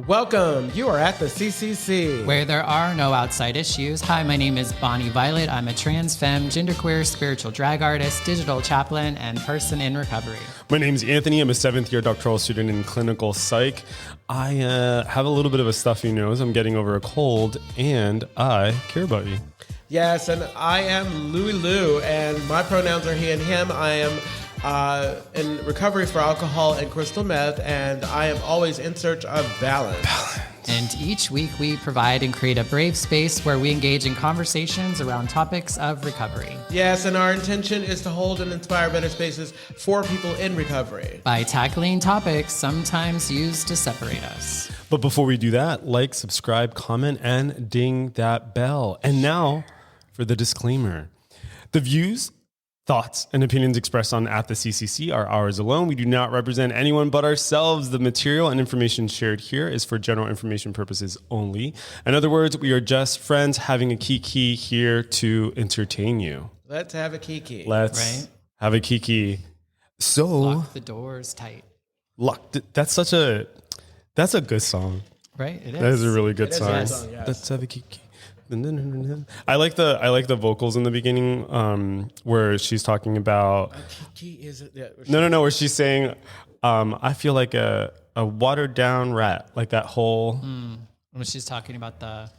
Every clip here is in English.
Welcome. You are at the CCC, where there are no outside issues. Hi, my name is Bonnie Violet. I'm a trans femme, genderqueer, spiritual drag artist, digital chaplain, and person in recovery. My name is Anthony. I'm a 7th-year doctoral student in clinical psych. I have a little bit of a stuffy nose. I'm getting over a cold, and I care about you. Yes, and I am Louie Lou, and my pronouns are he and him. I am in recovery for alcohol and crystal meth, and I am always in search of balance. And each week we provide and create a brave space where we engage in conversations around topics of recovery. Yes, and our intention is to hold and inspire better spaces for people in recovery by tackling topics sometimes used to separate us. But before we do that, like, subscribe, comment, and ding that bell. And now for the disclaimer. The views, thoughts, and opinions expressed on At the CCC are ours alone. We do not represent anyone but ourselves. The material and information shared here is for general information purposes only. In other words, we are just friends having a kiki here to entertain you. Let's have a kiki. Let's have a kiki. So lock the doors tight. That's a good song. Right? It is. That is a really good song. Yes. Let's have a kiki. I like the vocals in the beginning, where she's talking about. No. Where she's saying, "I feel like a watered down rat," like that whole. When she's talking about the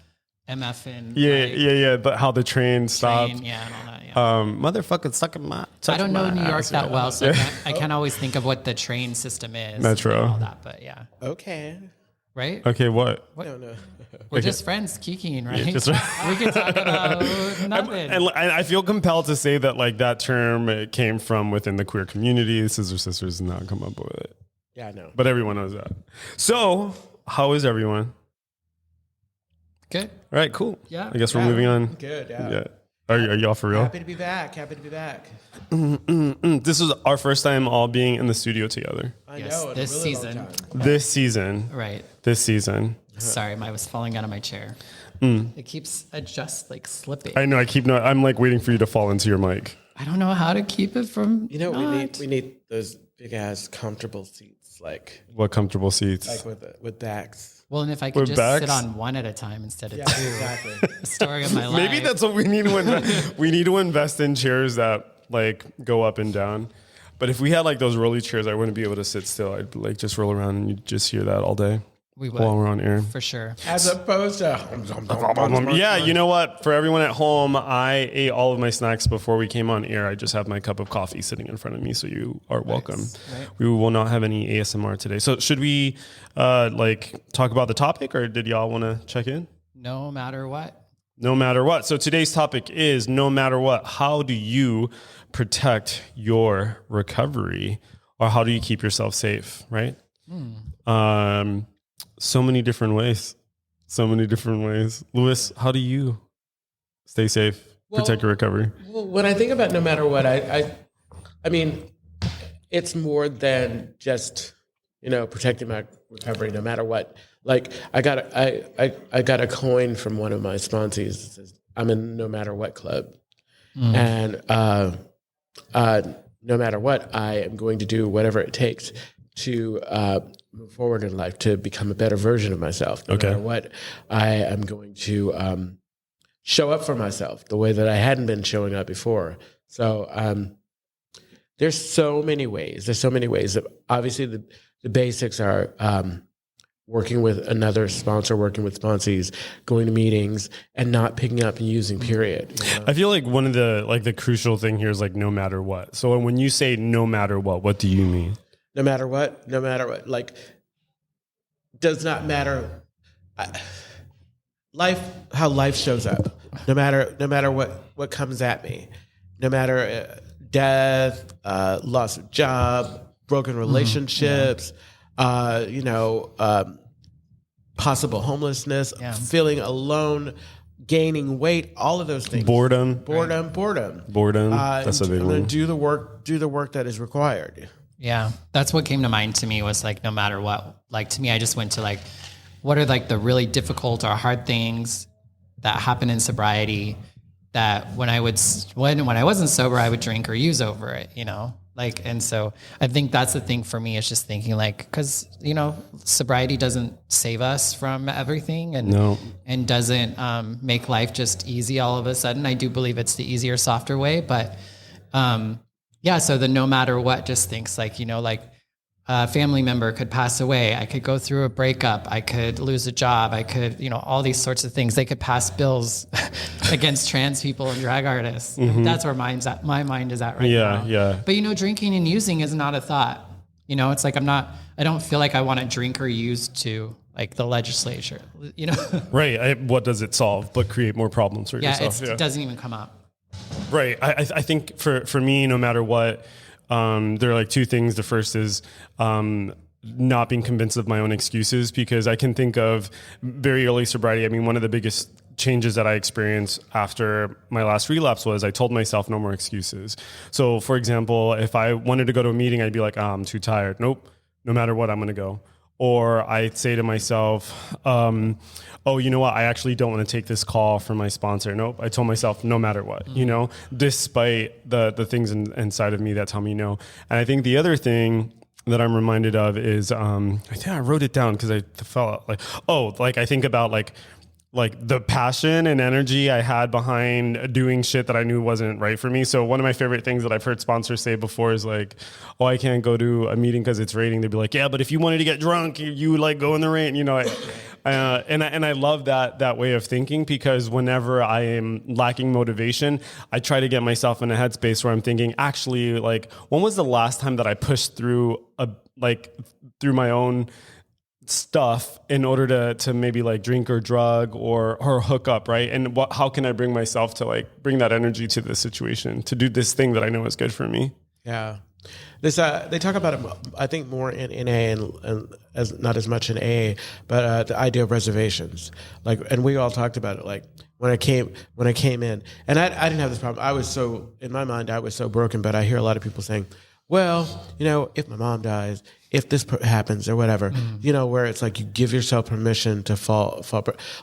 MF and yeah. But how the train stopped. And all that. Yeah. Motherfucker sucking my. I don't know New York that well, so I can't always think of what the train system is. Metro. And all that, but yeah. Okay. Right? Okay, what? No. We're just friends kikiing, right? Yeah, right. We can talk about nothing. And I feel compelled to say that like that term came from within the queer community. Scissor Sisters did not come up with it. Yeah, I know. But everyone knows that. So, how is everyone? Good. All right, cool. Yeah. I guess we're moving on. Good, yeah. Are y'all for real? Happy to be back. This is our first time all being in the studio together. I know. This really season. This season. Right. This season. Sorry, I was falling out of my chair. It keeps slipping. I know. I'm like waiting for you to fall into your mic. I don't know how to keep it from. We need those big ass comfortable seats, like what comfortable seats? Like with backs. Well, and if I could just sit on one at a time instead of two. Exactly. The story of my life. Maybe that's what we need to invest. We need to invest in chairs that like go up and down. But if we had like those rolly chairs, I wouldn't be able to sit still. I'd like just roll around and you'd just hear that all day. We would. While we're on air. For sure. As opposed to... Yeah, you know what? For everyone at home, I ate all of my snacks before we came on air. I just have my cup of coffee sitting in front of me, so you are welcome. Right. We will not have any ASMR today. So should we talk about the topic, or did y'all want to check in? No matter what. No matter what. So today's topic is no matter what. How do you protect your recovery, or how do you keep yourself safe, right? So many different ways. Louis, how do you stay safe, protect your recovery? Well, when I think about no matter what, I mean, it's more than just, protecting my recovery no matter what. Like I got a coin from one of my sponsees that says, I'm in no matter what club. And no matter what, I am going to do whatever it takes to move forward in life, to become a better version of myself. No matter what, I am going to show up for myself the way that I hadn't been showing up before. So there's so many ways. Obviously, the basics are working with another sponsor, working with sponsees, going to meetings, and not picking up and using period. I feel like one of the crucial thing here is like no matter what. So when you say no matter what do you mean? No matter what, like, does not matter. How life shows up. No matter what comes at me. No matter death, loss of job, broken relationships, possible homelessness, feeling alone, gaining weight, all of those things. Boredom. That's a big one. Do the work that is required. Yeah, that's what came to mind to me was like, no matter what. Like to me, I just went to like, what are like the really difficult or hard things that happen in sobriety that when I wasn't sober, I would drink or use over it, you know? Like, and so I think that's the thing for me, is just thinking like, cause you know, sobriety doesn't save us from everything and doesn't make life just easy all of a sudden. I do believe it's the easier, softer way, but yeah. So the no matter what just thinks like, you know, like a family member could pass away. I could go through a breakup. I could lose a job. I could, you know, all these sorts of things. They could pass bills against trans people and drag artists. Mm-hmm. That's where my mind is at right now. Yeah. But, you know, drinking and using is not a thought. You know, it's like I don't feel like I want to drink or use to like the legislature, you know? Right. What does it solve but create more problems for yourself? It doesn't even come up. Right. I think for me, no matter what, there are like two things. The first is not being convinced of my own excuses, because I can think of very early sobriety. I mean, one of the biggest changes that I experienced after my last relapse was I told myself no more excuses. So, for example, if I wanted to go to a meeting, I'd be like, I'm too tired. Nope. No matter what, I'm going to go. Or I'd say to myself, oh, you know what? I actually don't want to take this call from my sponsor. Nope. I told myself no matter what, you know, despite the things inside of me that tell me no. And I think the other thing that I'm reminded of is, I think I wrote it down because I felt like, I think about like the passion and energy I had behind doing shit that I knew wasn't right for me. So one of my favorite things that I've heard sponsors say before is like, oh, I can't go to a meeting because it's raining. They'd be like, yeah, but if you wanted to get drunk, you would like go in the rain, you know. And I love that way of thinking, because whenever I am lacking motivation, I try to get myself in a headspace where I'm thinking, actually, like, when was the last time that I pushed through through my own stuff in order to maybe like drink or drug or hook up, right? And how can I bring myself to like bring that energy to this situation, to do this thing that I know is good for me? Yeah. This they talk about it, I think, more in NA and as not as much in AA, but the idea of reservations. Like, and we all talked about it. Like when I came in, and I didn't have this problem. I was so, in my mind, I was so broken. But I hear a lot of people saying, well, you know, if my mom dies, if this happens or whatever, you know, where it's like you give yourself permission to fall.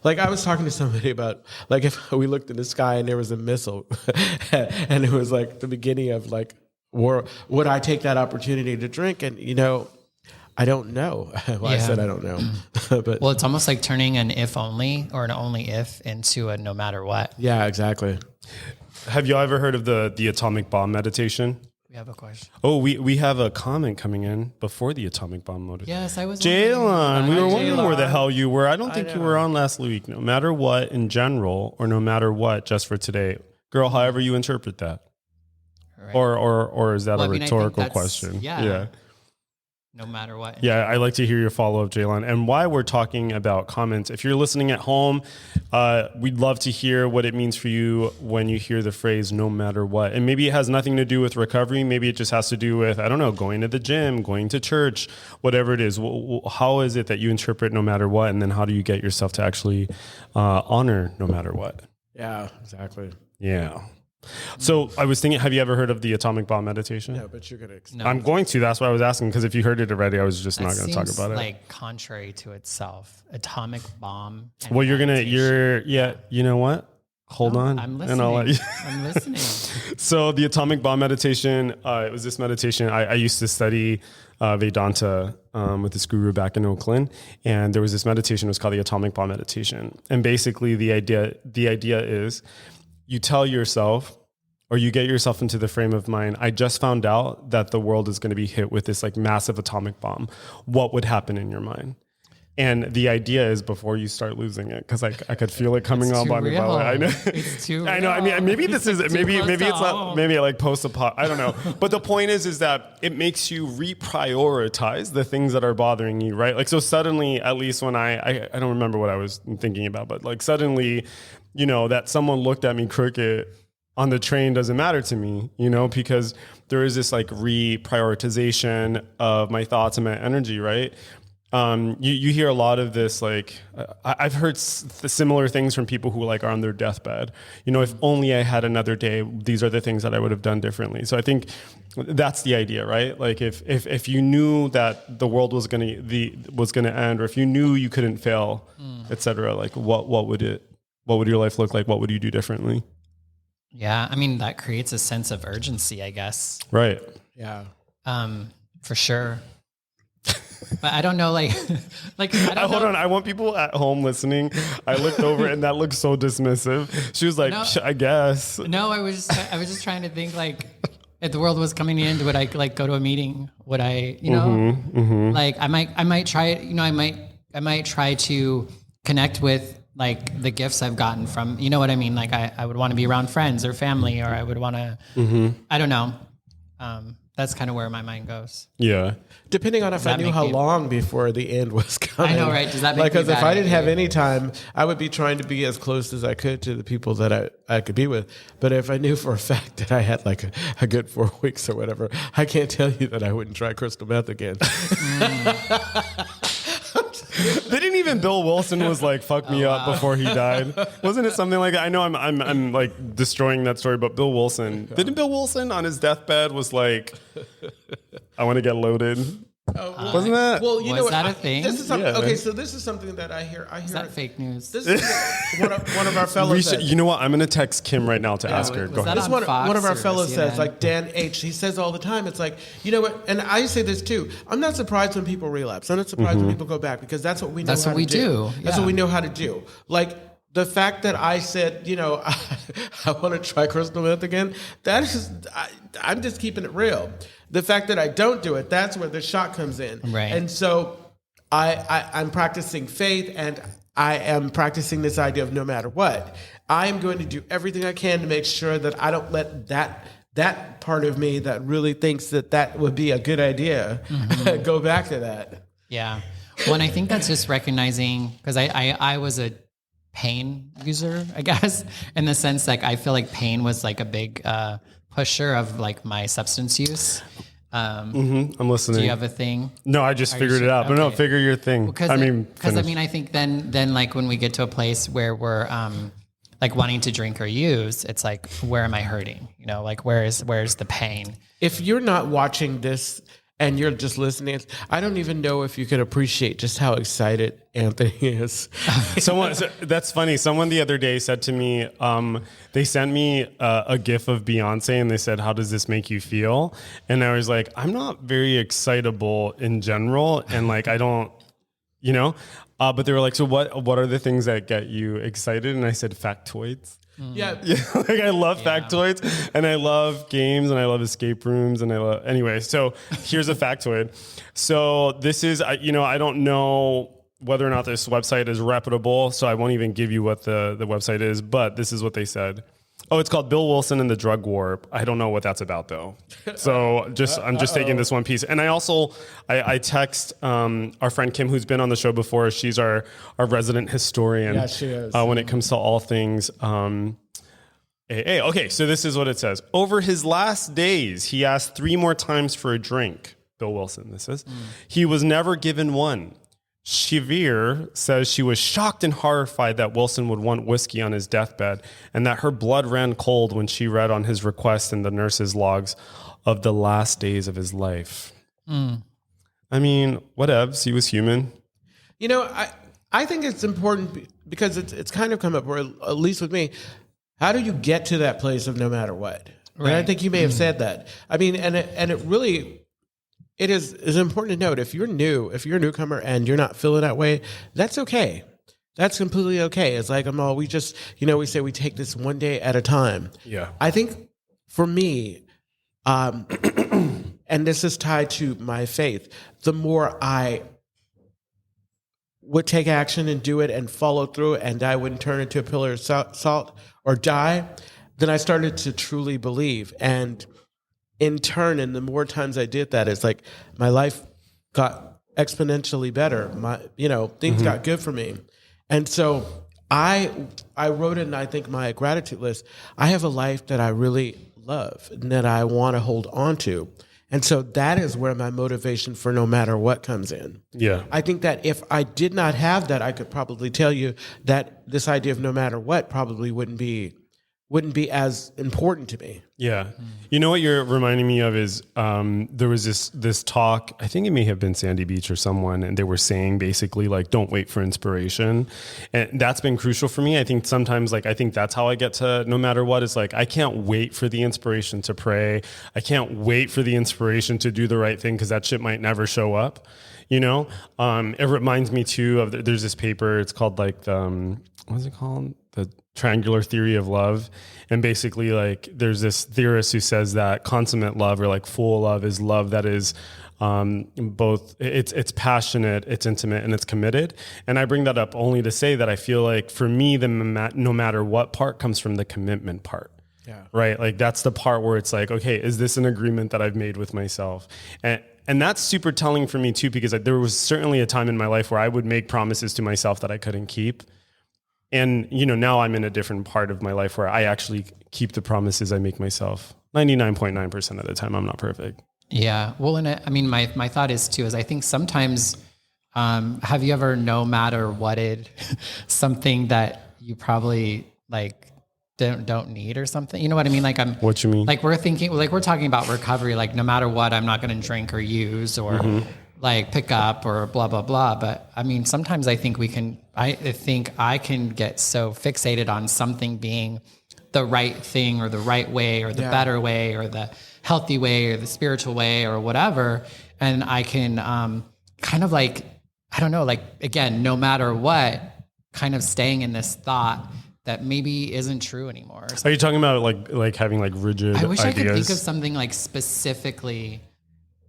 Like I was talking to somebody about, like, if we looked in the sky and there was a missile and it was like the beginning of like war, would I take that opportunity to drink? And, you know, I don't know. I said I don't know. But well, it's almost like turning an if only or an only if into a no matter what. Yeah, exactly. Have you ever heard of the atomic bomb meditation? We have a question. Oh, we have a comment coming in before the atomic bomb meditation. Yes, I was. Jalen, we were wondering where the hell you were. I don't think you were on last week. No matter what in general, or no matter what just for today. Girl, however you interpret that. Right. Or is that a rhetorical question? Yeah. No matter what. Yeah, I like to hear your follow-up, Jalen. And why we're talking about comments, if you're listening at home, we'd love to hear what it means for you when you hear the phrase no matter what. And maybe it has nothing to do with recovery. Maybe it just has to do with, I don't know, going to the gym, going to church, whatever it is. How is it that you interpret no matter what? And then how do you get yourself to actually honor no matter what? Yeah, exactly. Yeah. So I was thinking, have you ever heard of the atomic bomb meditation? No, but you're going to. No. I'm going to. That's why I was asking, because if you heard it already, I was just not going to talk about it. Like contrary to itself, atomic bomb. Well, you know what? Hold on. I'm listening. And I'll let you. I'm listening. So the atomic bomb meditation, it was this meditation. I used to study Vedanta with this guru back in Oakland. And there was this meditation, it was called the atomic bomb meditation. And basically the idea is, you tell yourself, or you get yourself into the frame of mind, I just found out that the world is going to be hit with this like massive atomic bomb. What would happen in your mind? And the idea is before you start losing it, because I could feel it coming on by me. I know. It's too real. I know. I mean, maybe this is maybe it's not. Maybe like post-apo. I don't know. But the point is that it makes you reprioritize the things that are bothering you, right? Like so suddenly, at least when I don't remember what I was thinking about, but like suddenly, you know, that someone looked at me crooked on the train doesn't matter to me, you know, because there is this like reprioritization of my thoughts and my energy, right? You hear a lot of this, like, I've heard similar things from people who like are on their deathbed. You know, if only I had another day, these are the things that I would have done differently. So I think that's the idea, right? Like if you knew that the world was gonna end, or if you knew you couldn't fail, etc. Like what would your life look like? What would you do differently? Yeah. I mean, that creates a sense of urgency, I guess. Right. Yeah. For sure. But I don't know, like I don't Hold know. on. I want people at home listening. I looked over and that looked so dismissive. She was like, No. I guess. No, I was just trying to think like if the world was coming in, would I like go to a meeting? Would I, like I might try it, I might try to connect with like the gifts I've gotten from, you know what I mean? Like I would want to be around friends or family, or I would want to, I don't know. That's kind of where my mind goes. Yeah. Depending on if I knew how long before the end was coming. I know, right? Does that make me because if bad I didn't have idea? any time, I would be trying to be as close as I could to the people that I could be with. But if I knew for a fact that I had like a good 4 weeks or whatever, I can't tell you that I wouldn't try crystal meth again. They didn't even Bill Wilson was like, fuck me up before he died. Wasn't it something like that? I know I'm like destroying that story, but Bill Wilson, didn't Bill Wilson on his deathbed was like, I want to get loaded. Wasn't that? Well, you Was know what? that a thing? This is something, Yeah. okay, so this is something that I hear. Is that fake news? This is one of our fellows said. You know what? I'm going to text Kim right now to ask her. was Go that ahead. on This Fox one of our or fellows says, CNN? like Dan H. He says all the time, it's like, you know what? And I say this too. I'm not surprised when people relapse. I'm not surprised when people go back because that's what we know. That's how what we to do. do. That's Yeah. what we know how to do. Like the fact that I said, I want to try crystal meth again. That is, I'm just keeping it real. The fact that I don't do it, that's where the shock comes in. Right. And so I'm practicing faith, and I am practicing this idea of no matter what, I am going to do everything I can to make sure that I don't let that part of me that really thinks that would be a good idea go back to that. Yeah. Well, and I think that's just recognizing, because I was a pain user, I guess, in the sense like I feel like pain was like a big pusher of like my substance use. I'm listening. Do you have a thing? No, I just figured it out. But no, Okay. figure your thing. Because I think then like when we get to a place where we're like wanting to drink or use, it's like, where am I hurting? Like where's the pain? If you're not watching this and you're just listening, I don't even know if you can appreciate just how excited Anthony is. That's funny. Someone the other day said to me, they sent me a GIF of Beyonce and they said, how does this make you feel? And I was like, I'm not very excitable in general. And like, I don't, but they were like, so what are the things that get you excited? And I said, factoids. Yeah. Like I love factoids and I love games and I love escape rooms and anyway, so here's a factoid. So this is, I don't know whether or not this website is reputable, so I won't even give you what the website is, but this is what they said. Oh, it's called Bill Wilson and the Drug War. I don't know what that's about though. So I'm just taking this one piece. And I also, I text our friend Kim, who's been on the show before. She's our resident historian. Yeah, she is. When it comes to all things AA. Okay, so this is what it says. Over his last days, he asked 3 more times for a drink. Bill Wilson, this is. He was never given one. Shavir says she was shocked and horrified that Wilson would want whiskey on his deathbed and that her blood ran cold when she read on his request in the nurse's logs of the last days of his life. I mean, whatevs, he was human. I think it's important because it's kind of come up, or at least with me, how do you get to that place of no matter what? Right. And I think you may have said that. I mean, and it really... It is important to note, if you're a newcomer and you're not feeling that way, that's okay. That's completely okay. It's like, we just, we say we take this one day at a time. Yeah. I think for me, and this is tied to my faith, the more I would take action and do it and follow through and I wouldn't turn into a pillar of salt or die, then I started to truly believe. And in turn, and the more times I did that, it's like my life got exponentially better. Things got good for me. And so I wrote in, I think, my gratitude list, I have a life that I really love and that I want to hold on to. And so that is where my motivation for no matter what comes in. Yeah. I think that if I did not have that, I could probably tell you that this idea of no matter what probably wouldn't be wouldn't be as important to me. Yeah. You know what you're reminding me of is there was this talk, I think it may have been Sandy Beach or someone, and they were saying basically like, don't wait for inspiration. And that's been crucial for me. I think sometimes like, I think that's how I get to no matter what. It's like, I can't wait for the inspiration to pray. I can't wait for the inspiration to do the right thing because that shit might never show up. You know, it reminds me too of, there's this paper, it's called like, what's it called? The triangular theory of love. And basically like there's this theorist who says that consummate love or like full love is love that is both it's passionate, it's intimate, and it's committed. And I bring that up only to say that I feel like for me, the no matter what part comes from the commitment part. Yeah. Right. Like that's the part where it's like, okay, is this an agreement that I've made with myself? And that's super telling for me too, because there was certainly a time in my life where I would make promises to myself that I couldn't keep. And, you know, now I'm in a different part of my life where I actually keep the promises I make myself 99.9% of the time. I'm not perfect. Yeah. Well, and I mean, my thought is too, is I think sometimes, have you ever, no matter what something that you probably like don't need or something? You know what I mean? Like what you mean? Like we're talking about recovery, like no matter what, I'm not going to drink or use or like pick up or blah, blah, blah. But I mean, sometimes I think I think I can get so fixated on something being the right thing or the right way or the better way or the healthy way or the spiritual way or whatever. And I can kind of like, I don't know, like, again, no matter what, kind of staying in this thought that maybe isn't true anymore. Are you talking about like having like rigid I wish ideas? I could think of something like specifically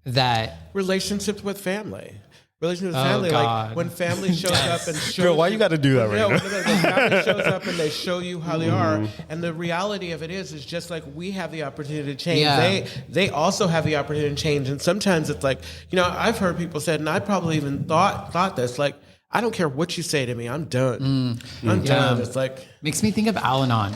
that... Relationships with family. Relationship with family, God. like when family shows up and shows Girl, why you got to do that right now? when the family shows up and they show you how they are, and the reality of it is just like we have the opportunity to change. Yeah. They also have the opportunity to change, and sometimes it's like, you know, I've heard people said, and I probably even thought this, like, I don't care what you say to me, I'm done. I'm done. It's like makes me think of Al-Anon,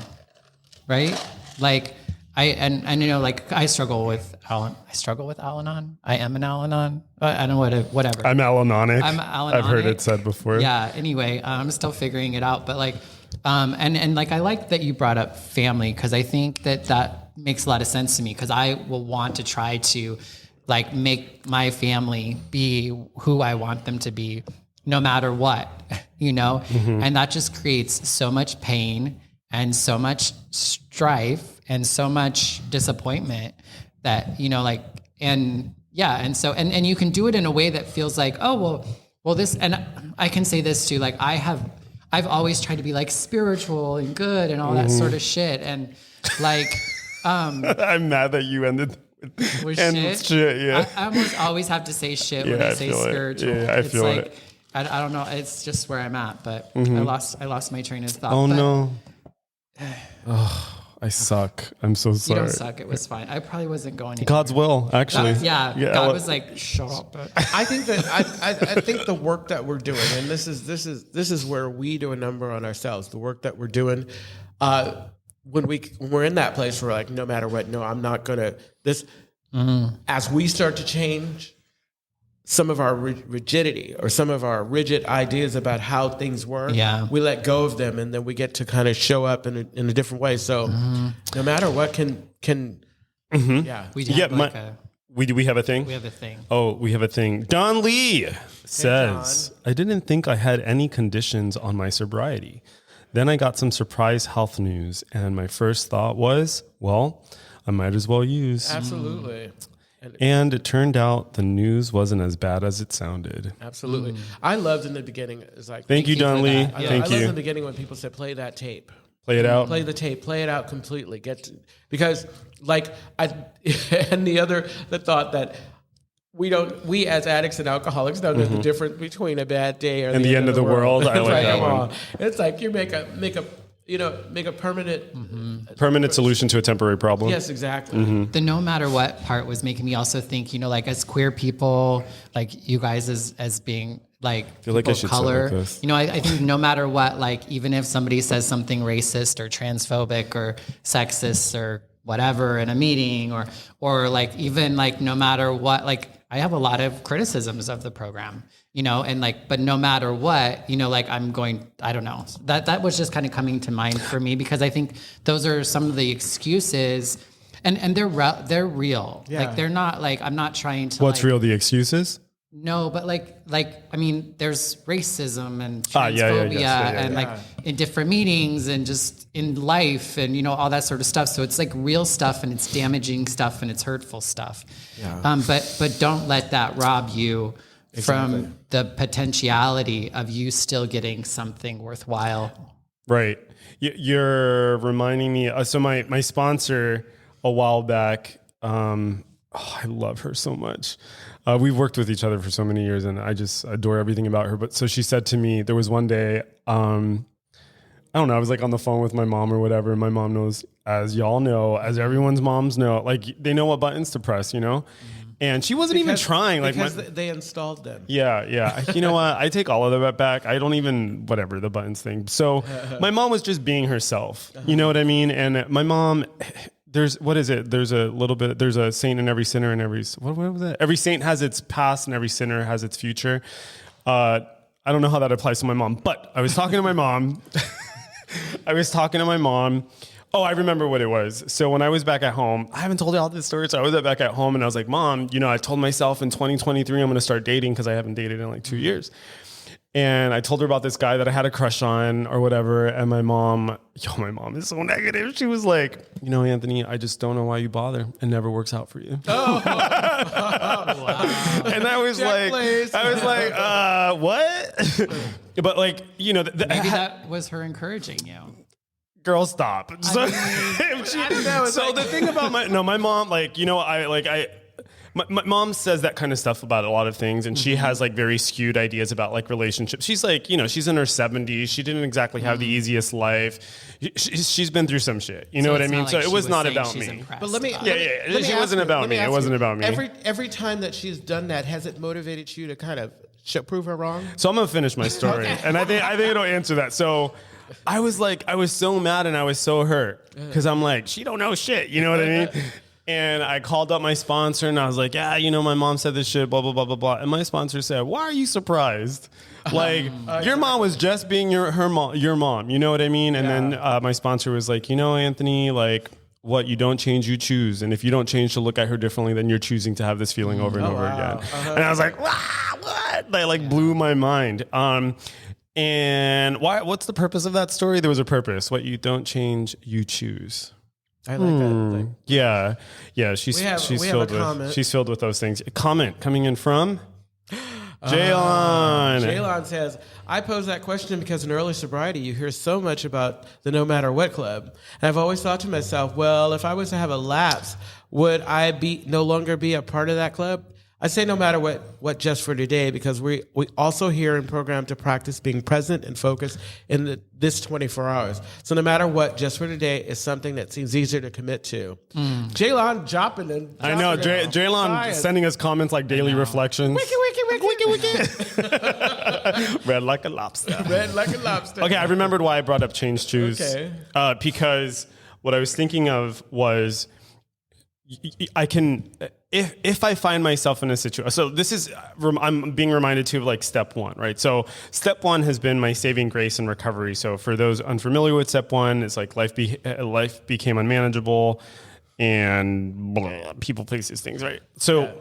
right? Like and you know, like I struggle with Al-Anon. I am an Al-Anon. I don't know whatever. I'm Al-Anonic. I'm Al-Anonic. I've heard it said before. Yeah. Anyway, I'm still figuring it out, but like, and like I like that you brought up family because I think that makes a lot of sense to me because I will want to try to like make my family be who I want them to be, no matter what, you know, and that just creates so much pain and so much strife and so much disappointment that, you know, like, and yeah. And so, and you can do it in a way that feels like, oh, well, this, and I can say this too, like I've always tried to be like spiritual and good and all that sort of shit. And like, I'm mad that you ended with shit. Yeah. I almost always have to say shit when I say spiritual. Yeah, I feel like, it. I don't know. It's just where I'm at, but I lost my train of thought. Oh but, no. Oh, I suck. I'm so sorry. You don't suck. It was fine. I probably wasn't going anywhere. God's will, actually. God was like, shut up. I think that I think the work that we're doing, and this is where we do a number on ourselves. The work that we're doing, when we're in that place, we're like, no matter what, no, I'm not gonna this. As we start to change some of our rigidity or some of our rigid ideas about how things work, we let go of them, and then we get to kind of show up in a different way. So no matter what We have we have a thing? We have a thing. Oh, we have a thing. Don Lee says, I didn't think I had any conditions on my sobriety. Then I got some surprise health news, and my first thought was, well, I might as well use. Absolutely. And it turned out the news wasn't as bad as it sounded. Absolutely. I loved in the beginning. It's like, thank you, Don Lee. I loved in the beginning when people said, play that tape. Play it out. Play the tape. Play it out completely. Because like the thought that we as addicts and alcoholics don't know the difference between a bad day and the end of the world. I like that one. It's like you make a permanent solution to a temporary problem. Yes, exactly. The no matter what part was making me also think, you know, like as queer people, like you guys as being like feel like I should color, say like this. You know, I think no matter what, like even if somebody says something racist or transphobic or sexist or whatever in a meeting or like even like no matter what, like I have a lot of criticisms of the program, you know, and like, but no matter what, you know, like I don't know, that was just kind of coming to mind for me, because I think those are some of the excuses, and they're real. Yeah. Like they're not like, I'm not trying to. What's real? The excuses? No, but like, I mean, there's racism and transphobia and like in different meetings and just in life and, you know, all that sort of stuff. So it's like real stuff, and it's damaging stuff, and it's hurtful stuff. Yeah. But don't let that rob you from the potentiality of you still getting something worthwhile. Right. You're reminding me. So my sponsor a while back, I love her so much. We've worked with each other for so many years, and I just adore everything about her. But so she said to me, there was one day, I don't know, I was like on the phone with my mom or whatever. And my mom knows, as y'all know, as everyone's moms know, like they know what buttons to press, you know? And she wasn't even trying. Because they installed them. Yeah. You know what? I take all of that back. I don't even, whatever, the buttons thing. So my mom was just being herself. You know what I mean? And my mom... what is it? There's a saint in every sinner, and what was that? Every saint has its past, and every sinner has its future. I don't know how that applies to my mom, but I was talking to my mom. Oh, I remember what it was. So when I was back at home, I haven't told you all this story. So I was back at home, and I was like, Mom, you know, I told myself in 2023, I'm going to start dating, because I haven't dated in like 2 years. And I told her about this guy that I had a crush on or whatever. And my mom is so negative. She was like, you know, Anthony, I just don't know why you bother. It never works out for you. Oh, wow. And I was what? But like, you know, maybe that was her encouraging you. Girl, stop. So the thing about my mom, like, you know, my mom says that kind of stuff about a lot of things, and she has like very skewed ideas about like relationships. She's like, you know, she's in her 70s. She didn't exactly have the easiest life. She's been through some shit. You know what I mean? So it was not about me. But let me it wasn't about me. It wasn't about me. Every time that she's done that, has it motivated you to kind of prove her wrong? So I'm gonna finish my story, and I think it'll answer that. So I was so mad and I was so hurt, because I'm like, she don't know shit. You know what I mean? And I called up my sponsor, and I was like, yeah, you know, my mom said this shit, blah, blah, blah, blah, blah. And my sponsor said, why are you surprised? Like, your mom was just being your mom. You know what I mean? And then my sponsor was like, you know, Anthony, like, what you don't change, you choose. And if you don't change to look at her differently, then you're choosing to have this feeling over and over again. And I was like, what? That like blew my mind. And what's the purpose of that story? There was a purpose. What you don't change, you choose. I like that thing. Yeah. She's filled with those things. A comment coming in from Jaylon. Jaylon says, I pose that question because in early sobriety, you hear so much about the No Matter What Club. And I've always thought to myself, well, if I was to have a lapse, would I no longer be a part of that club? I say no matter what just for today, because we also here in program to practice being present and focused in this 24 hours. So no matter what, just for today is something that seems easier to commit to. Jaylon dropping in. I know, Jaylon sending us comments like daily reflections. Wiki. Red like a lobster. Red like a lobster. Okay, I remembered why I brought up change choose. Okay. Because what I was thinking of was I can... If I find myself in a situation, so this is, I'm being reminded too of like step one, right? So step one has been my saving grace and recovery. So for those unfamiliar with step one, it's like life became unmanageable and people, places, things, right? So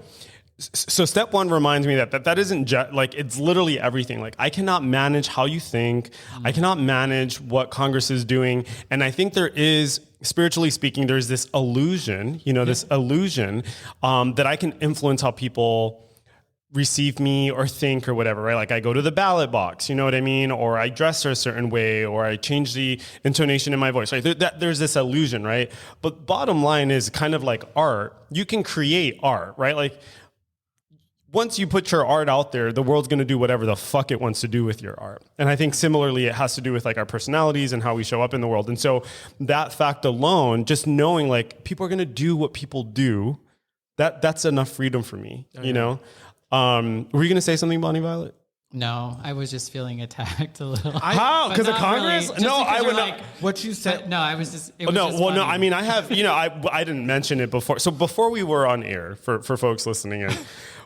step one reminds me that isn't just like, it's literally everything. Like I cannot manage how you think. I cannot manage what Congress is doing. And I think there is, spiritually speaking, there's this illusion, that I can influence how people receive me or think or whatever, right? Like I go to the ballot box, you know what I mean? Or I dress a certain way, or I change the intonation in my voice, right? There's this illusion, right? But bottom line is kind of like art. You can create art, right? Like once you put your art out there, the world's going to do whatever the fuck it wants to do with your art. And I think similarly, it has to do with like our personalities and how we show up in the world. And so that fact alone, just knowing like people are going to do what people do, that's enough freedom for me, you know? Were you going to say something, Bonnie Violet? No, I was just feeling attacked a little. How? Because of Congress? Really. No, I would not. What you said. No, I was just. It was No, just well, funny. no. I mean, I have. I didn't mention it before. So before we were on air, for folks listening in,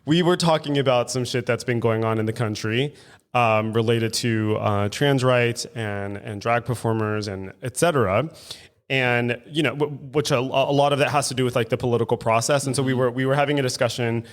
we were talking about some shit that's been going on in the country, related to trans rights and drag performers and etc. And which a lot of that has to do with like the political process. And so we were having a discussion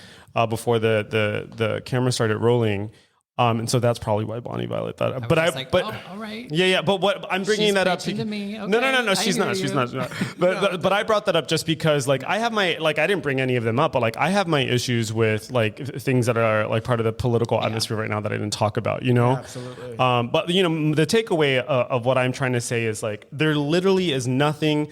before the camera started rolling. And so that's probably why Bonnie Violet thought. All right. Yeah. But what I'm bringing She's that up preaching to me. Okay, No. She's I not. hear She's you. not. But I brought that up just because like I have my I didn't bring any of them up, but like I have my issues with like things that are like part of the political atmosphere right now that I didn't talk about. Absolutely. But the takeaway of what I'm trying to say is like there literally is nothing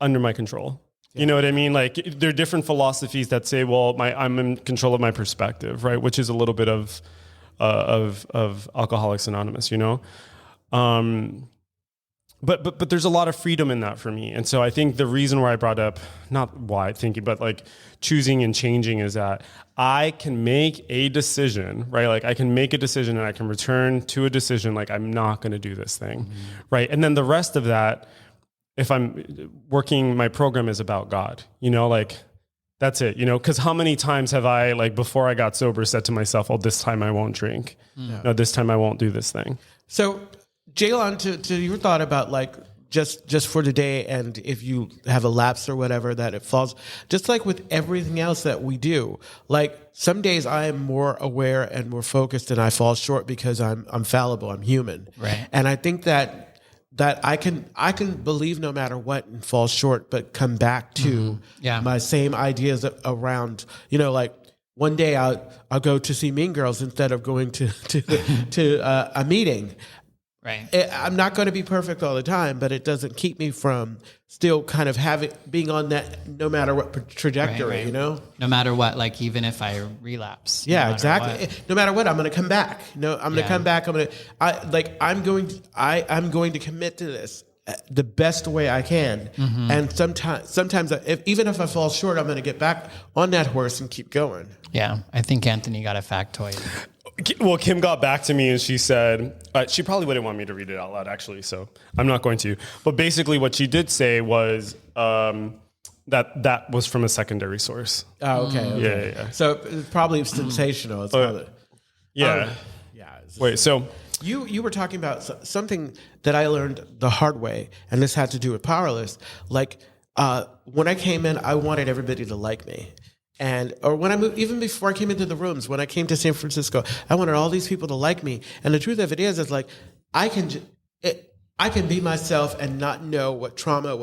under my control. You know what I mean? Like there are different philosophies that say, well, I'm in control of my perspective, right? Which is a little bit of Alcoholics Anonymous, But there's a lot of freedom in that for me. And so I think the reason why I brought up, not why thinking, but like choosing and changing is that I can make a decision, right? Like I can make a decision and I can return to a decision. Like I'm not going to do this thing. Right. And then the rest of that, if I'm working, my program is about God, like that's it, because how many times have I, like before I got sober, said to myself, oh, this time I won't drink. No, this time I won't do this thing. So, Jaylon, to your thought about like just for today, and if you have a lapse or whatever, that it falls, just like with everything else that we do, like some days I am more aware and more focused and I fall short because I'm fallible, I'm human. Right. And I think that I can believe no matter what and fall short, but come back to my same ideas around, like one day I'll go to see Mean Girls instead of going to a meeting. Right. I'm not going to be perfect all the time, but it doesn't keep me from still kind of being on that no matter what trajectory, No matter what, like even if I relapse. Yeah, exactly. No matter what, I'm going to come back. I'm going to come back. I'm going to commit to this the best way I can. Mm-hmm. And sometimes even if I fall short, I'm going to get back on that horse and keep going. Yeah. I think Anthony got a factoid. Well, Kim got back to me and she said, she probably wouldn't want me to read it out loud, actually, so I'm not going to. But basically what she did say was that was from a secondary source. Oh, okay. Yeah. So it's probably sensational. It's probably, yeah. Wait, so... You were talking about something that I learned the hard way, and this had to do with Powerless. Like, when I came in, I wanted everybody to like me. Or when I moved, even before I came into the rooms, when I came to San Francisco, I wanted all these people to like me. And the truth of it is like I can be myself and not know what trauma,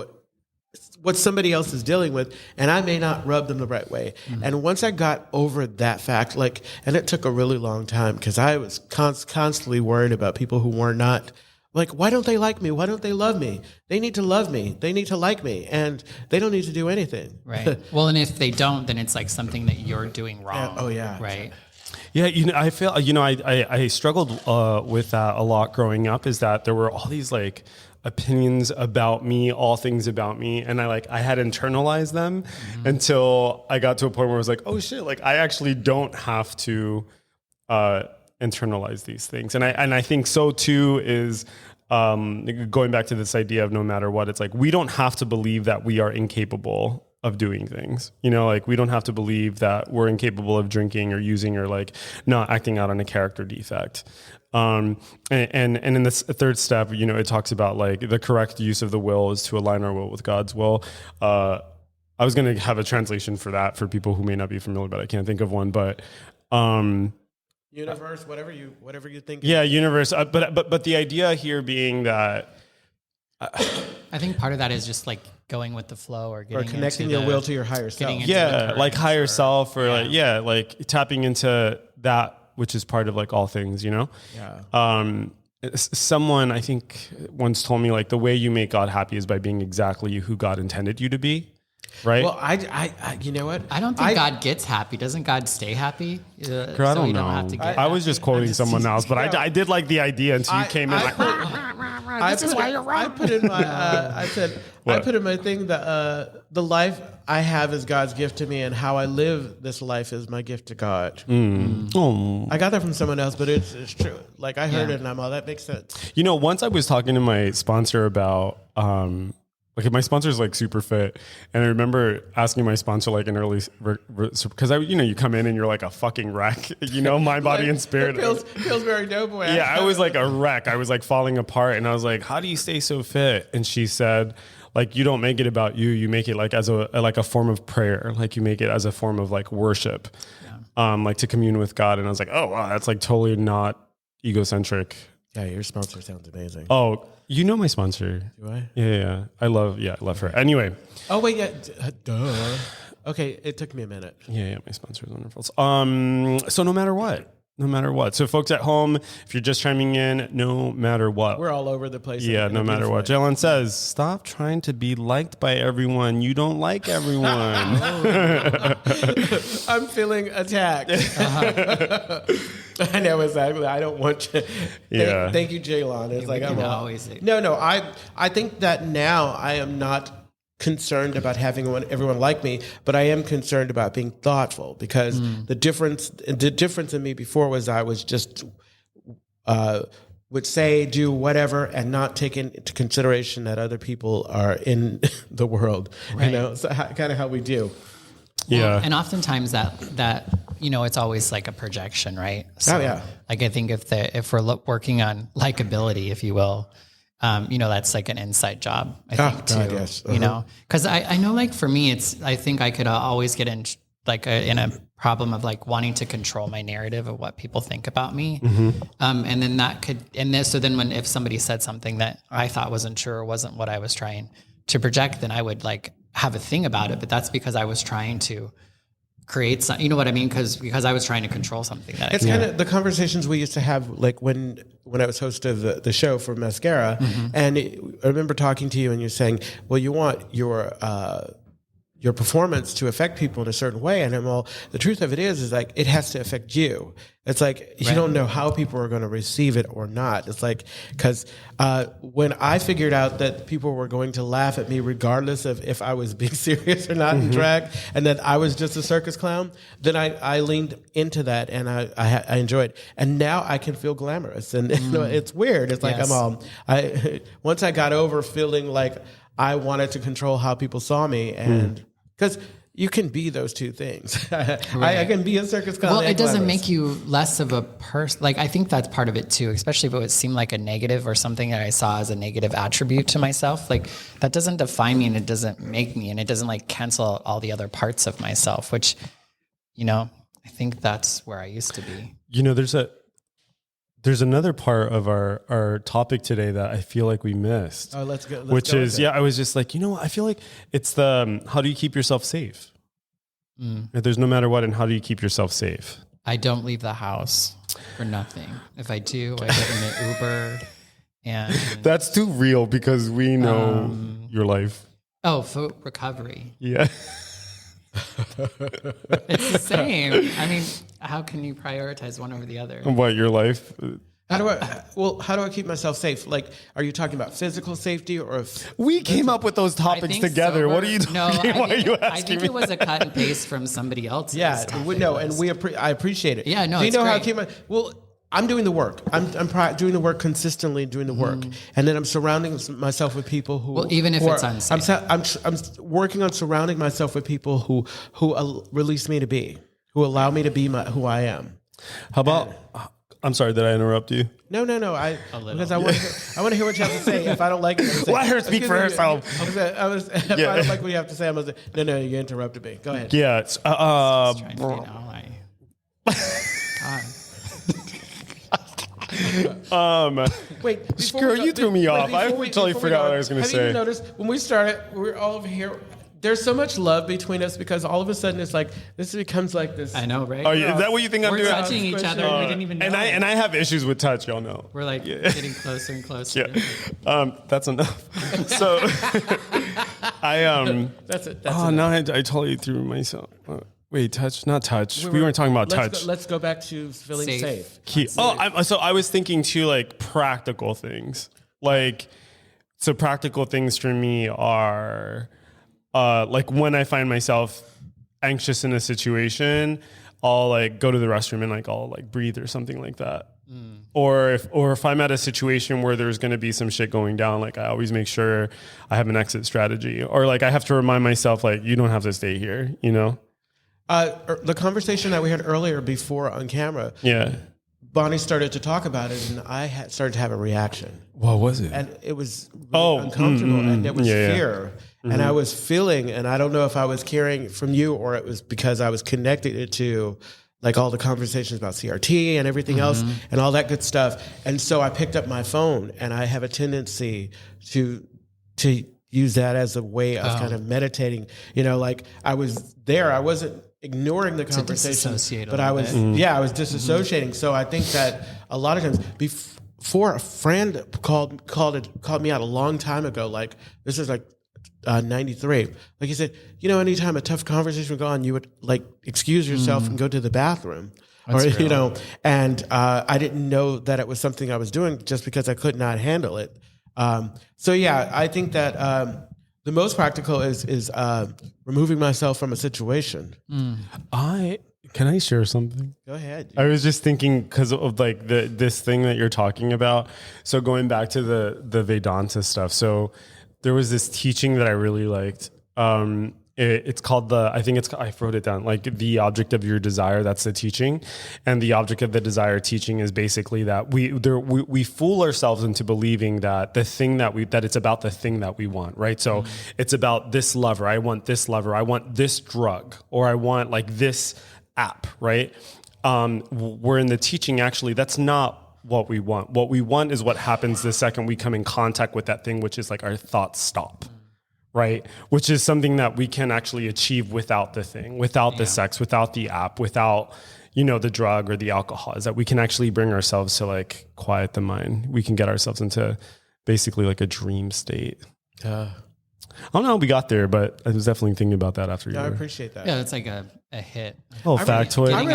what somebody else is dealing with, and I may not rub them the right way. Mm-hmm. And once I got over that fact, and it took a really long time because I was constantly worried about people who were not. Like, why don't they like me? Why don't they love me? They need to love me. They need to like me. And they don't need to do anything. Right. Well, and if they don't, then it's like something that you're doing wrong. Oh, yeah. Right. Yeah, I feel, I struggled with that a lot growing up, is that there were all these like opinions about me, all things about me. And I had internalized them until I got to a point where I was like, oh shit, like I actually don't have to internalize these things. And I think so too is going back to this idea of no matter what, it's like we don't have to believe that we are incapable of doing things. Like we don't have to believe that we're incapable of drinking or using or like not acting out on a character defect. And in this third step, it talks about like the correct use of the will is to align our will with God's will. I was going to have a translation for that for people who may not be familiar, but I can't think of one, but universe, whatever you think. Yeah, universe. But the idea here being that I think part of that is just like going with the flow or connecting your will to your higher self. Yeah, like higher self or like tapping into that which is part of like all things, Yeah. Someone I think once told me like the way you make God happy is by being exactly who God intended you to be. Right. Well, I you know what? I don't think God gets happy. Doesn't God stay happy? Girl, I don't know. I was just quoting someone else, but I did like the idea until you came in. This is why you're wrong. I put in my I put in my thing that the life I have is God's gift to me, and how I live this life is my gift to God. Oh. I got that from someone else, but it's true. Like I heard it, and I'm all, that makes sense. You know, once I was talking to my sponsor about, like my sponsor's like super fit, and I remember asking my sponsor like an early, because you come in and you're like a fucking wreck, mind, body, and spirit. Feels very dope. Yeah, I was like a wreck. I was like falling apart, and I was like, "How do you stay so fit?" And she said, "Like you don't make it about you. You make it like as a form of prayer. Like you make it as a form of like worship, like to commune with God." And I was like, "Oh wow, that's like totally not egocentric." Yeah, your sponsor sounds amazing. Oh, you know my sponsor. Do I? Yeah. I love her. Anyway. Oh wait, yeah. Duh. Okay, it took me a minute. Yeah, my sponsor is wonderful. So no matter what. So folks at home, if you're just chiming in, no matter what. We're all over the place. Yeah, no matter what. Jalen says, stop trying to be liked by everyone. You don't like everyone. I'm feeling attacked. I know exactly. I don't want you. Thank you, Jaylon. It's like I'm always. No. I think that now I am not concerned about having everyone like me, but I am concerned about being thoughtful, because the difference in me before was I was just would say, do whatever, and not take into consideration that other people are in the world. Right. So kind of how we do. Yeah. And oftentimes that it's always like a projection, right? So, like I think if we're working on likability, if you will, that's like an inside job, I think too. God, yes. Because I know, like for me, I think I could always get in like in a problem of like wanting to control my narrative of what people think about me, and then that could so then if somebody said something that I thought wasn't true or wasn't what I was trying to project, then I would like have a thing about it. But that's because I was trying to create some, you know what I mean? Because I was trying to control something that it's kind of the conversations we used to have, like when I was host of the show for Mascara, and I remember talking to you and you're saying, well, you want your performance to affect people in a certain way. And I'm all, the truth of it is like, it has to affect you. It's like, you don't know how people are going to receive it or not. It's like, because when I figured out that people were going to laugh at me regardless of if I was being serious or not in drag, and that I was just a circus clown, then I leaned into that, and I enjoyed. And now I can feel glamorous, and it's weird. It's like once I got over feeling like I wanted to control how people saw me, and because you can be those two things. I can be a circus clown. Well, it doesn't make you less of a person. Like, I think that's part of it too, especially if it would seem like a negative or something that I saw as a negative attribute to myself. Like, that doesn't define me, and it doesn't make me, and it doesn't like cancel all the other parts of myself, which, I think that's where I used to be. There's another part of our topic today that I feel like we missed. Oh, let's go. I was just like, I feel like it's how do you keep yourself safe? There's no matter what, and how do you keep yourself safe? I don't leave the house for nothing. If I do, I get in an Uber, and that's too real, because we know your life. Oh, for recovery. Yeah. It's the same. I mean, how can you prioritize one over the other? What, your life? How do I keep myself safe? Like, are you talking about physical safety, or we came up with those topics together? What are you talking? Why are you asking I think it was a cut and paste from somebody else's. Yeah, I appreciate it. Yeah, no. Do you know great. how to keep I'm doing the work. I'm doing the work consistently, doing the work, and then I'm surrounding myself with people who. Well, even if it's unsafe, I'm working on surrounding myself with people who release me to be, who allow me to be who I am. How about? I'm sorry, did I interrupt you? No. Because I want to hear what you have to say. If I don't like it, let her speak for herself. If I don't like what you have to say, I'm gonna say, no, you interrupted me. Go ahead. Yeah. Wait, screw you, threw me off. I totally forgot what I was going to say. Have you noticed when we started, we're all over here. There's so much love between us, because all of a sudden it's like this becomes like this. I know, right? Oh, is that what you think I'm doing? We're touching each other, and we didn't even know. And I have issues with touch, y'all know. We're like getting closer and closer. Yeah, that's enough. So That's it. No, I totally threw myself. Wait, touch, not touch. We weren't talking about touch. Let's go back to feeling safe. So I was thinking too, like practical things. Like, so practical things for me are like when I find myself anxious in a situation, I'll like go to the restroom and like I'll like breathe or something like that. Or if I'm at a situation where there's going to be some shit going down, like I always make sure I have an exit strategy, or like I have to remind myself, like, you don't have to stay here, you know? The conversation that we had earlier before on camera, Yeah. Bonnie started to talk about it, and I had started to have a reaction. What was it? And it was really uncomfortable, and it was fear. And I was feeling, and I don't know if I was carrying from you or it was because I was connecting it to like all the conversations about CRT and everything else and all that good stuff. And so I picked up my phone, and I have a tendency to use that as a way of kind of meditating. You know, like I was there, I wasn't ignoring the conversation, but I was, I was disassociating. So I think that a lot of times before a friend called me out a long time ago, like this is like 93. Like he said, you know, anytime a tough conversation would go on, you would like excuse yourself and go to the bathroom. That's or, real. You know, and I didn't know that it was something I was doing just because I could not handle it. So yeah, I think that the most practical is removing myself from a situation. Can I share something? Go ahead. I was just thinking because of like this thing that you're talking about. So going back to the Vedanta stuff. So there was this teaching that I really liked. It's called I wrote it down, like the object of your desire. That's the teaching. And the object of the desire teaching is basically that we fool ourselves into believing that that it's about the thing that we want, right? So it's about this lover. I want this lover. I want this drug, or I want like this app, right? Where in the teaching, actually, that's not what we want. What we want is what happens the second we come in contact with that thing, which is like our thoughts stop. Right? Which is something that we can actually achieve without the thing, without the sex, without the app, without, you know, the drug or the alcohol, is that we can actually bring ourselves to like quiet the mind. We can get ourselves into basically like a dream state. I don't know how we got there, but I was definitely thinking about that after you. I appreciate that. Yeah, it's like a hit. Oh, factoid. I'm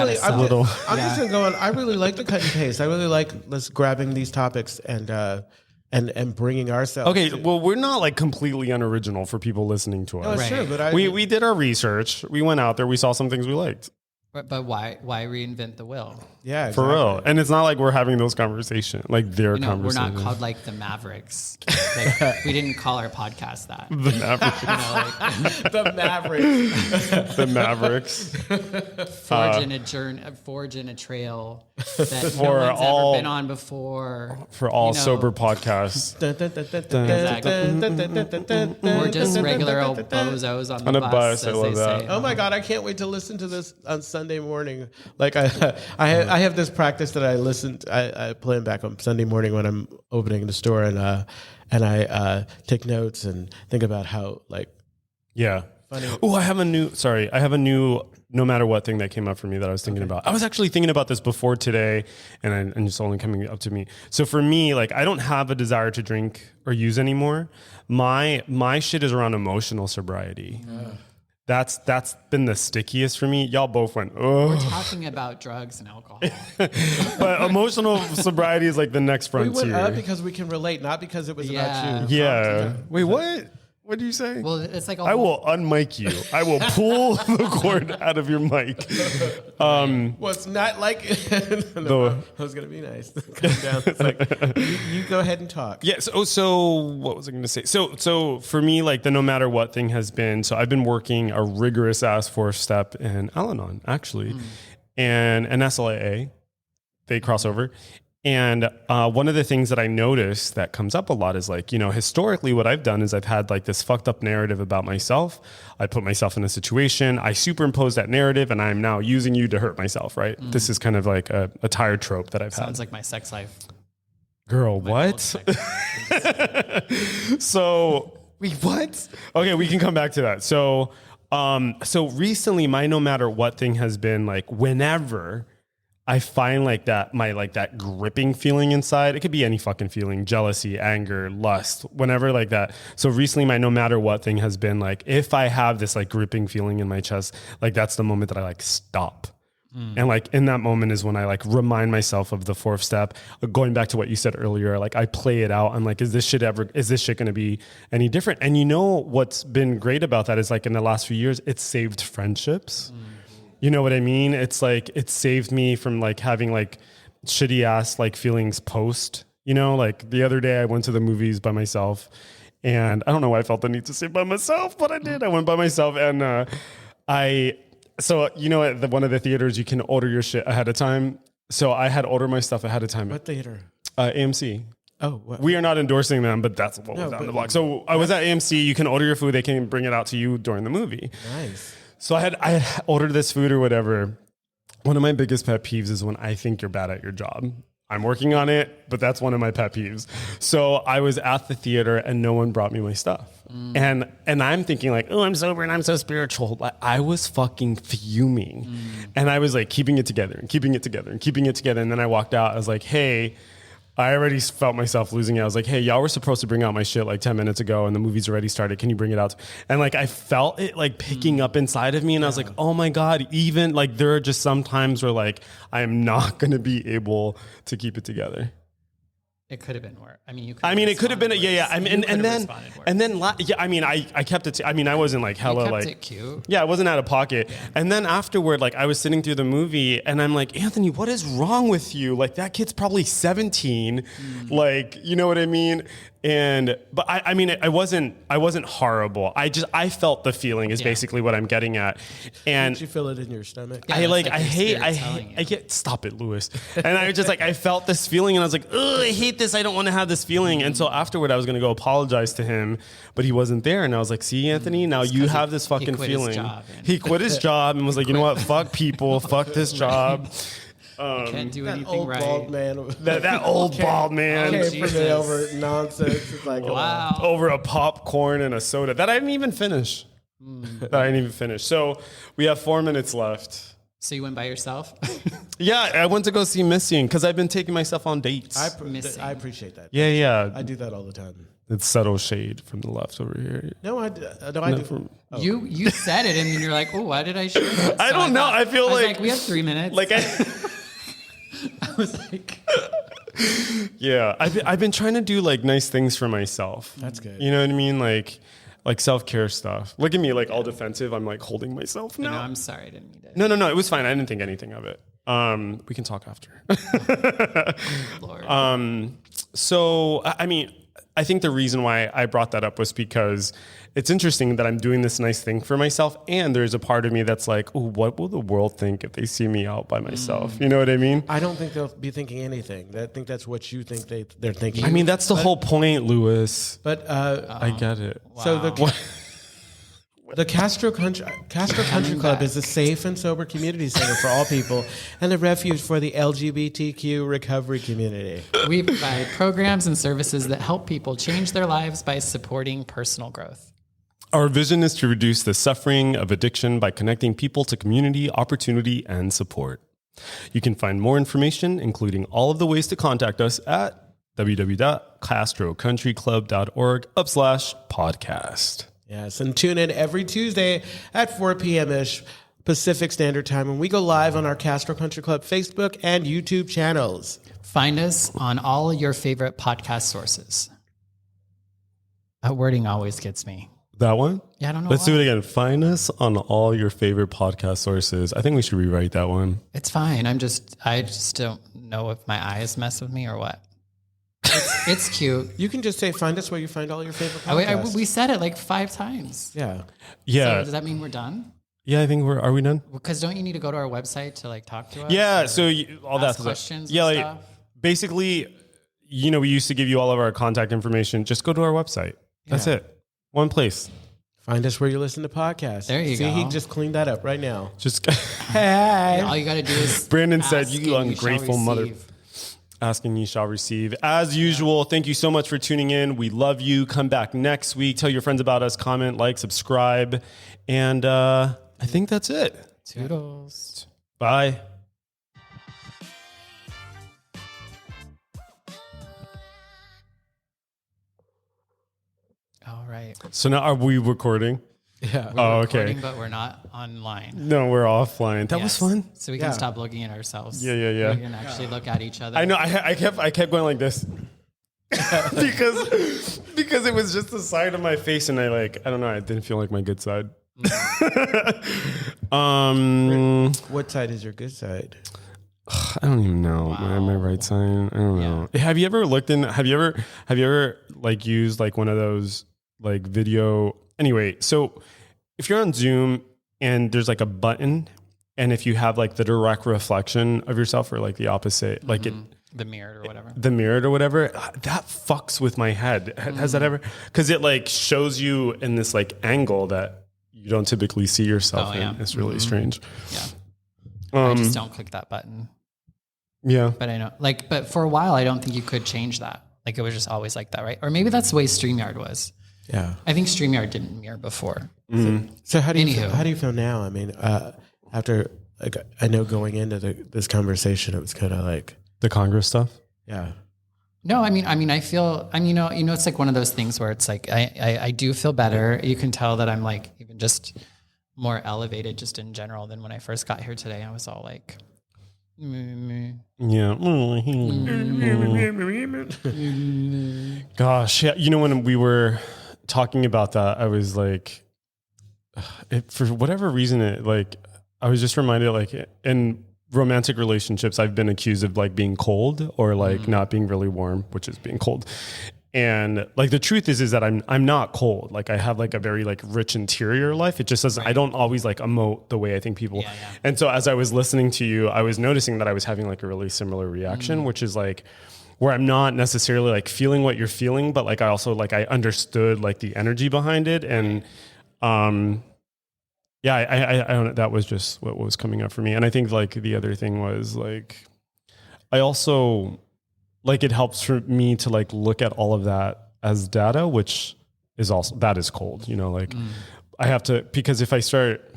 just going, I really like the cut and paste. I really like grabbing these topics and bringing ourselves. Okay, well, we're not like completely unoriginal for people listening to us. No, it's true, but we did our research. We went out there. We saw some things we liked. But why reinvent the wheel? Yeah, exactly. For real. And it's not like we're having those conversations, like their conversations. We're not called like the Mavericks. Like, we didn't call our podcast that. The Mavericks. You know, like, the Mavericks. The Mavericks. Forge in a trail that for no one's all, ever been on before. For all sober podcasts. We're just regular old bozos on the bus, I love that. Oh my God, I can't wait to listen to this on Sunday morning. Like I have this practice that I play them back on Sunday morning when I'm opening the store, and I take notes and think about how like funny. Oh, I have a new no matter what thing that came up for me that I was thinking about. I was actually thinking about this before today, and it's only coming up to me. So for me, like I don't have a desire to drink or use anymore. My shit is around emotional sobriety. That's been the stickiest for me. Y'all both went, oh. We're talking about drugs and alcohol. But emotional sobriety is like the next frontier. We went up because we can relate, not because it was about you. Yeah. Wait, what? What do you say? Well, it's like I will unmic you. I will pull the cord out of your mic. Well, it's not like no, I was gonna be nice. Calm down. It's like you go ahead and talk. Yeah. So what was I going to say? So for me, like the no matter what thing has been. So I've been working a rigorous ass 4-step in Al-Anon actually, and an SLAA. They cross over. And one of the things that I notice that comes up a lot is like, you know, historically what I've done is I've had like this fucked up narrative about myself. I put myself in a situation, I superimpose that narrative, and I'm now using you to hurt myself, right? This is kind of like a tired trope that I've had. Sounds like my sex life. Girl, what? So, wait, what? Okay, we can come back to that. So recently my no matter what thing has been like whenever I find like that, that gripping feeling inside. It could be any fucking feeling, jealousy, anger, lust, whenever like that. So recently my no matter what thing has been like, if I have this like gripping feeling in my chest, like that's the moment that I like stop. And like in that moment is when I like remind myself of the fourth step. Going back to what you said earlier, like I play it out. I'm like, is this shit going to be any different? And you know what's been great about that is like in the last few years, it's saved friendships. You know what I mean? It's like it saved me from like having like shitty ass like feelings post. You know, like the other day I went to the movies by myself, and I don't know why I felt the need to say by myself, but I did. I went by myself, and So, you know, at one of the theaters, you can order your shit ahead of time. So I had ordered my stuff ahead of time. What theater? AMC. Oh, what? We are not endorsing them, but that's what was on the block. So I was at AMC. You can order your food. They can bring it out to you during the movie. Nice. So I had ordered this food or whatever. One of my biggest pet peeves is when I think you're bad at your job. I'm working on it, but that's one of my pet peeves. So I was at the theater and no one brought me my stuff. And I'm thinking like, oh, I'm sober and I'm so spiritual. Like, I was fucking fuming. And I was like keeping it together and keeping it together and keeping it together. And then I walked out. I was like, hey, I already felt myself losing it. I was like, hey, y'all were supposed to bring out my shit like 10 minutes ago and the movie's already started. Can you bring it out? And like, I felt it like picking up inside of me. And I was like, oh my God, even like there are just some times where like, I am not going to be able to keep it together. It could have been worse. I mean, it could have been, yeah. I mean, and then, I kept it. I wasn't like hella you kept like it cute. Yeah, I wasn't out of pocket. Yeah. And then afterward, like I was sitting through the movie, and I'm like, Anthony, what is wrong with you? Like that kid's probably 17. Like, you know what I mean? But I mean, I wasn't horrible. I felt the feeling is basically what I'm getting at. And did you feel it in your stomach? Yeah, I get, stop it, Louis. And I was just like, I felt this feeling and I was like, ugh, I hate this. I don't want to have this feeling. And so afterward, I was going to go apologize to him, but he wasn't there. And I was like, see, Anthony, now you have this fucking feeling. He quit his job and was like, you know what? Fuck people. Fuck this job. Can't do anything old right. Bald man. That old bald man Can't put it over nonsense. It's like, wow. Over a popcorn and a soda that I didn't even finish. So we have 4 minutes left. So you went by yourself? Yeah, I went to go see Missing because I've been taking myself on dates. I appreciate that. Yeah. I do that all the time. It's subtle shade from the left over here. No, I do. You said it and then you're like, oh, why did I share that? I don't know. I feel like we have 3 minutes. Like I was like, yeah, I've been trying to do like nice things for myself. That's good. You know what I mean? Like self-care stuff. Look at me, like all defensive. I'm like holding myself now. No, I'm sorry. I didn't mean to. No. It was fine. I didn't think anything of it. We can talk after. Lord. So, I mean, I think the reason why I brought that up was because it's interesting that I'm doing this nice thing for myself. And there's a part of me that's like, oh, what will the world think if they see me out by myself? You know what I mean? I don't think they'll be thinking anything. I think that's what you think they're thinking. I mean, that's the whole point, Louis. But I get it. Wow. So the Castro Country Club is a safe and sober community center for all people and a refuge for the LGBTQ recovery community. We provide programs and services that help people change their lives by supporting personal growth. Our vision is to reduce the suffering of addiction by connecting people to community, opportunity, and support. You can find more information, including all of the ways to contact us at www.castrocountryclub.org/podcast. Yes, and tune in every Tuesday at 4 p.m.-ish Pacific Standard Time when we go live on our Castro Country Club Facebook and YouTube channels. Find us on all your favorite podcast sources. That wording always gets me. That one? Yeah, I don't know. Let's do it again. Find us on all your favorite podcast sources. I think we should rewrite that one. It's fine. I just don't know if my eyes mess with me or what. It's cute. You can just say, find us where you find all your favorite podcasts. We said it like 5 times. Yeah. So does that mean we're done? Yeah, I think are we done? Because don't you need to go to our website to like talk to us? Yeah, so all that questions. Yeah, and like stuff? basically, you know, we used to give you all of our contact information. Just go to our website. That's it. One place. Find us where you listen to podcasts. There you go. See, he just cleaned that up right now. Just Hey. All you got to do is Brandon ask said, you and ungrateful shall mother. receive. Asking you shall receive. As usual, thank you so much for tuning in. We love you. Come back next week. Tell your friends about us. Comment, like, subscribe. And I think that's it. Toodles. Bye. All right. So now are we recording? Yeah. We're okay. recording, but we're not online. No, we're offline. That was Yes. fun. So we can stop looking at ourselves. Yeah. We can actually look at each other. I know. I kept going like this because it was just the side of my face, and I don't know. I didn't feel like my good side. What side is your good side? I don't even know. My right side. I don't know. Have you ever looked in? Have you ever like used like one of those like video? Anyway, so if you're on Zoom and there's like a button, and if you have like the direct reflection of yourself or like the opposite, like the mirror or whatever. the mirror or whatever, that fucks with my head. Has that ever? Because it like shows you in this like angle that you don't typically see yourself in. It's really strange. Yeah. I just don't click that button. Yeah. But I know, like, but for a while, I don't think you could change that. Like, it was just always like that, right? Or maybe that's the way StreamYard was. Yeah. I think StreamYard didn't mirror before. So how do you feel now? I mean, after like I know going into this conversation, it was kind of like The Congress stuff. yeah. No, I mean, I feel, you know, it's like one of those things where it's like, I do feel better. You can tell that I'm like even just more elevated just in general than when I first got here today. I was all like, Yeah. Gosh, yeah. You know, when we were talking about that, I was like, for whatever reason, I was just reminded, like, in romantic relationships, I've been accused of like being cold or like not being really warm, which is being cold. And like the truth is that I'm not cold. Like I have like a very like rich interior life. It just doesn't. I don't always like emote the way I think people. And so as I was listening to you, I was noticing that I was having like a really similar reaction, which is like where I'm not necessarily like feeling what you're feeling, but like I also like I understood like the energy behind it, and yeah, I don't know. That was just what was coming up for me. And I think like the other thing was like I also. Like it helps for me to like look at all of that as data, which is also, that is cold, you know, like I have to, because if I start,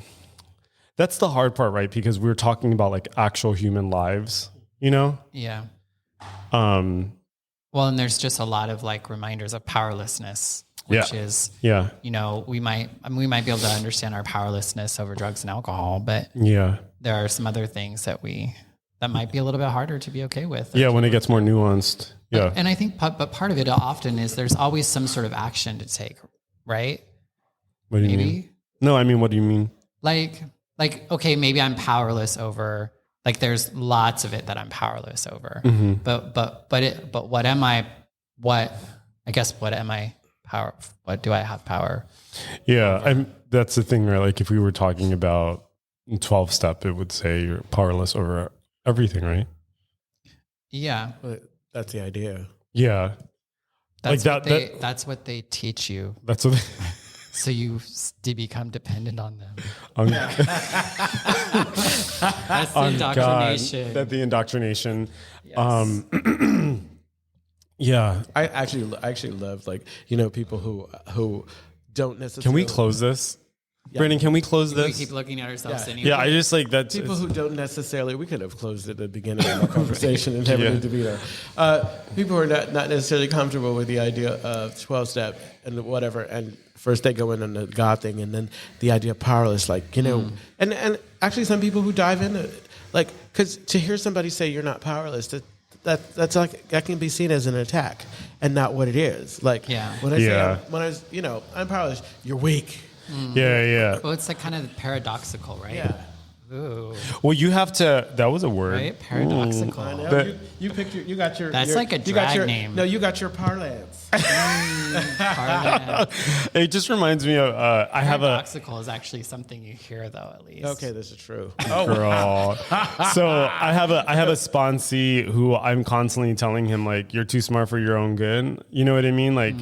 that's the hard part, right? Because we're talking about like actual human lives, you know? yeah. Well, and there's just a lot of like reminders of powerlessness, which is, you know, we might be able to understand our powerlessness over drugs and alcohol, but there are some other things that might be a little bit harder to be okay with. Yeah, when it gets more nuanced. Yeah. And I think, but part of it often is there's always some sort of action to take, right? What do you mean? No, I mean, what do you mean? Like, okay, maybe I'm powerless over, like there's lots of it that I'm powerless over, but what am I what do I have power? Yeah. That's the thing, right? Like if we were talking about 12 step, it would say you're powerless over everything, right? Yeah. But that's the idea. Yeah. That's what they teach you. That's what so you become dependent on them. That's the indoctrination. That's the indoctrination. Yes. Yeah. I actually love like, you know, people who don't necessarily. Can we close this? Brandon, can we close this? We keep looking at ourselves anyway. Yeah, I just like that. People who don't necessarily, we could have closed at the beginning of our conversation and never need to be there. People who are not necessarily comfortable with the idea of 12-step and whatever, and first they go in on the God thing, and then the idea of powerless, like, you know, and actually some people who dive into it, like, because to hear somebody say you're not powerless, that's like, that can be seen as an attack and not what it is. Like, when I say, I'm powerless, you're weak. Yeah. Well, it's like kind of paradoxical, right? Yeah. Ooh. Well, you have to. That was a word. Right? Paradoxical. I know. You got your. That's like a drag name. No, you got your parlance. It just reminds me of. I have a. Paradoxical is actually something you hear, though. At least. Okay, this is true. Girl. So I have a sponsee who I'm constantly telling him like you're too smart for your own good. You know what I mean? Like